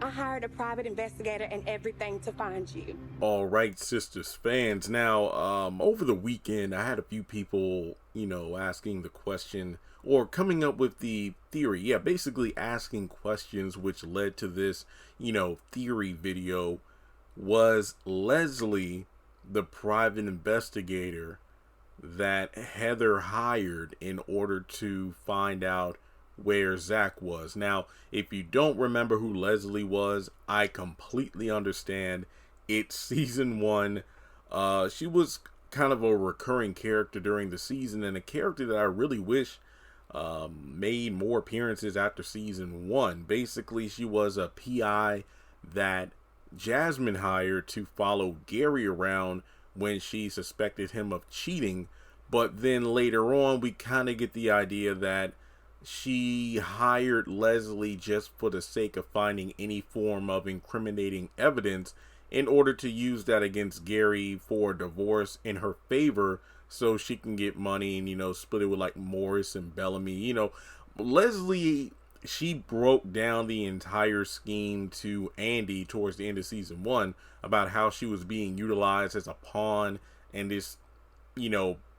I hired a private investigator and everything to find you. All right, Sistas fans. Now, over the weekend, I had a few people, asking the question or coming up with the theory. Yeah, basically asking questions which led to this, theory video. Was Leslie the private investigator that Heather hired in order to find out where Zach was? Now, if you don't remember who Leslie was, I completely understand. It's season one. She was kind of a recurring character during the season, and a character that I really wish made more appearances after season one. Basically, she was a PI that Jasmine hired to follow Gary around when she suspected him of cheating. But then later on, we kind of get the idea that she hired Leslie just for the sake of finding any form of incriminating evidence in order to use that against Gary for a divorce in her favor so she can get money and, split it with like Morris and Bellamy. Leslie, she broke down the entire scheme to Andy towards the end of season one about how she was being utilized as a pawn in this,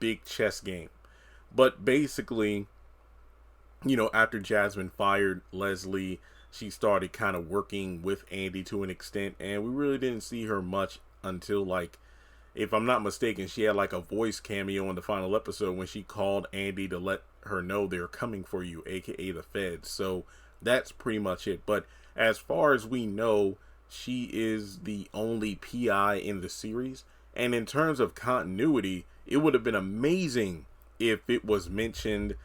big chess game. But basically, after Jasmine fired Leslie, she started kind of working with Andy to an extent, and we really didn't see her much until, like, if I'm not mistaken, she had like a voice cameo in the final episode when she called Andy to let her know they're coming for you, aka the feds. So that's pretty much it. But as far as we know, she is the only PI in the series, and in terms of continuity, it would have been amazing if it was mentioned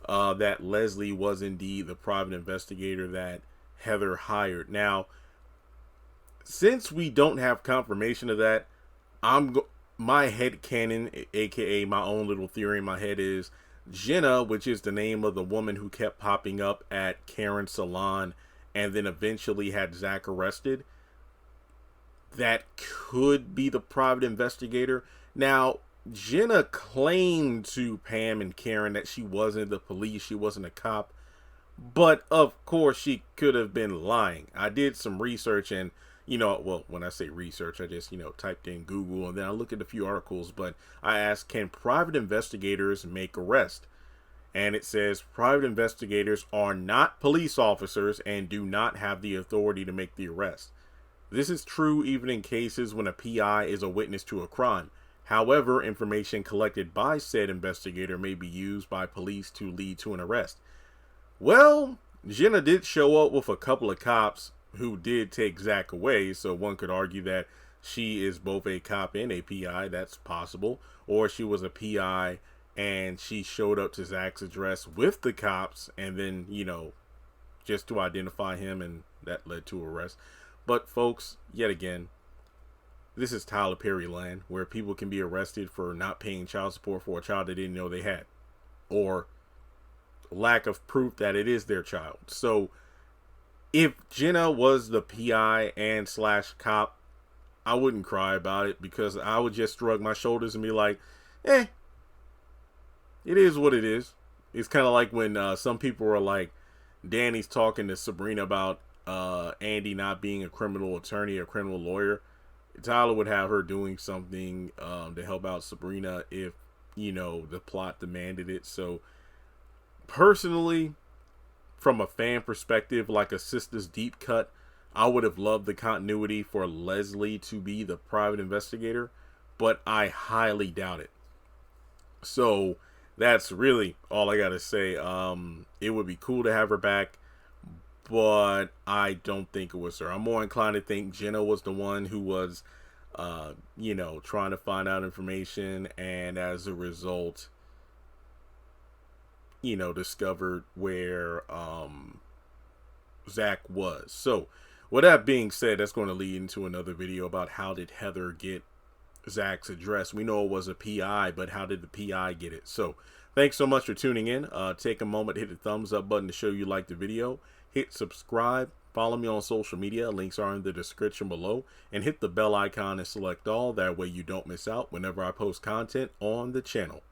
that Leslie was indeed the private investigator that Heather hired. Now, since we don't have confirmation of that, my head canon, aka my own little theory in my head, is Jenna, which is the name of the woman who kept popping up at Karen's salon and then eventually had Zach arrested. That could be the private investigator. Now, Jenna claimed to Pam and Karen that she wasn't the police, she wasn't a cop. But of course, she could have been lying. I did some research, and well, when I say research, I just typed in Google, and then I looked at a few articles. But I asked, can private investigators make arrests? And it says private investigators are not police officers and do not have the authority to make the arrest. This is true even in cases when a PI is a witness to a crime. However, information collected by said investigator may be used by police to lead to an arrest. Well, Jenna did show up with a couple of cops who did take Zach away, so one could argue that she is both a cop and a PI. That's possible. Or she was a PI and she showed up to Zach's address with the cops and then, just to identify him, and that led to arrest. But folks, yet again, this is Tyler Perry land, where people can be arrested for not paying child support for a child they didn't know they had, or lack of proof that it is their child. So if Jenna was the PI and / cop, I wouldn't cry about it, because I would just shrug my shoulders and be like, it is what it is. It's kind of like when some people are like, Danny's talking to Sabrina about Andy not being a criminal attorney or criminal lawyer. Tyler would have her doing something to help out Sabrina if, the plot demanded it. So personally, from a fan perspective, like a Sistas deep cut, I would have loved the continuity for Leslie to be the private investigator, but I highly doubt it. So that's really all I gotta say. It would be cool to have her back, but I don't think it was her. I'm more inclined to think Jenna was the one who was, trying to find out information, and as a result, discovered where Zach was. So with that being said, that's going to lead into another video about how did Heather get Zach's address. We know it was a PI, but how did the PI get it? So thanks so much for tuning in. Take a moment to hit the thumbs up button to show you like the video. Hit subscribe. Follow me on social media. Links are in the description below. And hit the bell icon and select all. That way you don't miss out whenever I post content on the channel.